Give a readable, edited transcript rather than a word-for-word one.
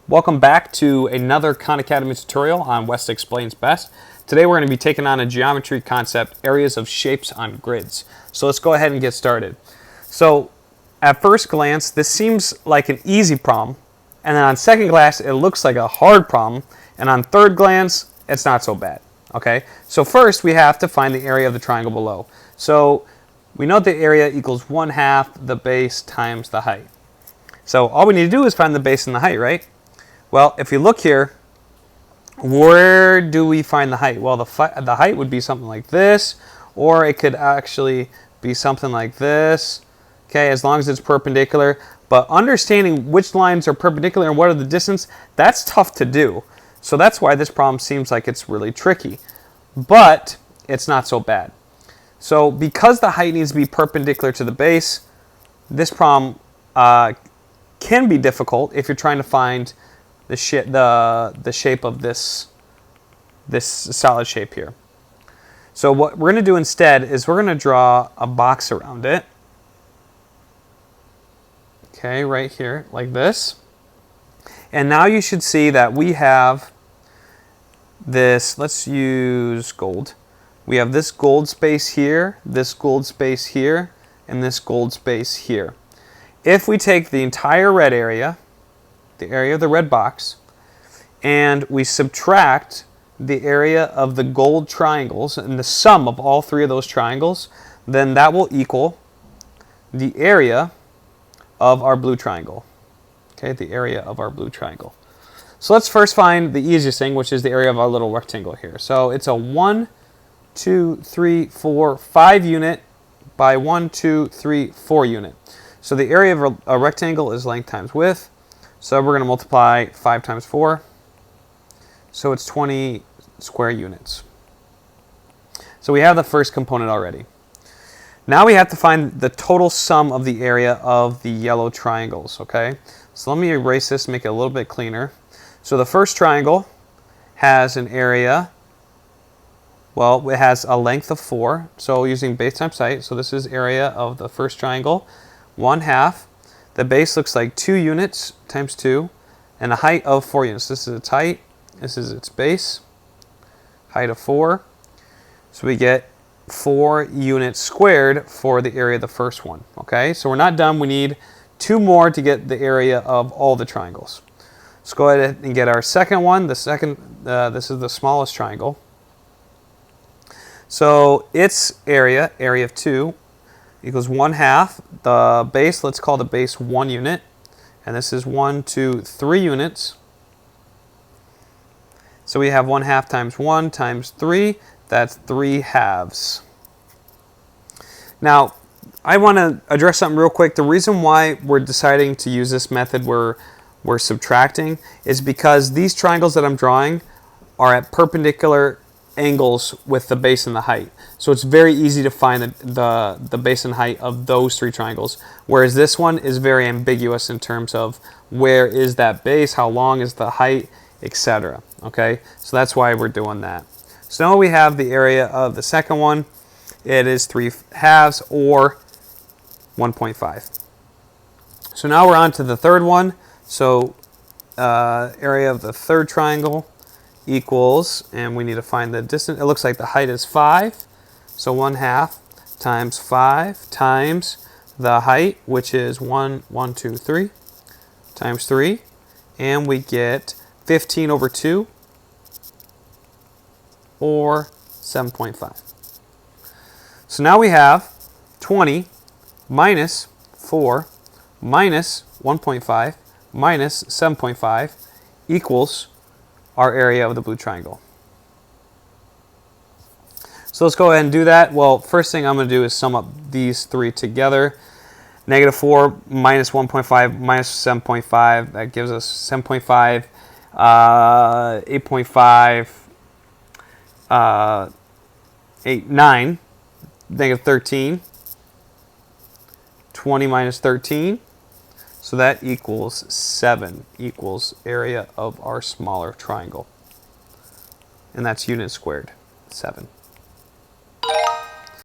Welcome back to another Khan Academy tutorial on West Explains Best. Today we're going to be taking on a geometry concept, areas of shapes on grids. So let's go ahead and get started. So at first glance, this seems like an easy problem, and then on second glance, it looks like a hard problem, and on third glance, it's not so bad. Okay, so first we have to find the area of the triangle below. So we know the area equals 1/2 the base times the height. So all we need to do is find the base and the height, right? Well, if you look here, where do we find the height? Well, the height would be something like this, or it could actually be something like this, okay, as long as it's perpendicular. But understanding which lines are perpendicular and what are the distance, that's tough to do. So that's why this problem seems like it's really tricky. But it's not so bad. So because the height needs to be perpendicular to the base, this problem can be difficult if you're trying to find the shape of this solid shape here. So what we're going to do instead is we're going to draw a box around it. Okay, right here, like this. And now you should see that we have this, let's use gold. We have this gold space here, this gold space here, and this gold space here. If we take the entire red area, the area of the red box, and we subtract the area of the gold triangles and the sum of all three of those triangles, then that will equal the area of our blue triangle. Okay, the area of our blue triangle. So let's first find the easiest thing, which is the area of our little rectangle here. So it's a 1, 2, 3, 4, 5 unit by 1, 2, 3, 4 unit. So the area of a rectangle is length times width. So we're going to multiply 5 times 4. So it's 20 square units. So we have the first component already. Now we have to find the total sum of the area of the yellow triangles, okay? So let me erase this and make it a little bit cleaner. So the first triangle has an area, well, it has a length of 4. So using base times height, so this is area of the first triangle, 1/2. The base looks like 2 units times 2, and a height of 4 units. This is its height, this is its base, height of 4. So we get 4 units squared for the area of the first one. Okay, so we're not done. We need 2 more to get the area of all the triangles. Let's go ahead and get our second one. This is the smallest triangle. So its area of 2, equals 1/2. The base, let's call the base 1 unit. And this is 1, 2, 3 units. So we have 1/2 times 1 times 3. That's 3 halves. Now, I want to address something real quick. The reason why we're deciding to use this method where we're subtracting is because these triangles that I'm drawing are at perpendicular angles with the base and the height. So it's very easy to find the base and height of those 3 triangles, whereas this one is very ambiguous in terms of where is that base, how long is the height, etc. Okay, so that's why we're doing that. So now we have the area of the second one. It is 3 halves, or 1.5. So now we're on to the third one. So area of the third triangle equals, and we need to find the distance. It looks like the height is 5. So 1/2 times 5 times the height, which is 1, 1, 2, 3, times 3. And we get 15 over 2, or 7.5. So now we have 20 minus 4 minus 1.5 minus 7.5 equals our area of the blue triangle. So let's go ahead and do that. Well, first thing I'm going to do is sum up these 3 together. -4 minus 1.5 minus 7.5, that gives us 7.5, 8.5, 9, -13, 20 minus 13. So that equals 7, equals area of our smaller triangle. And that's units squared, 7.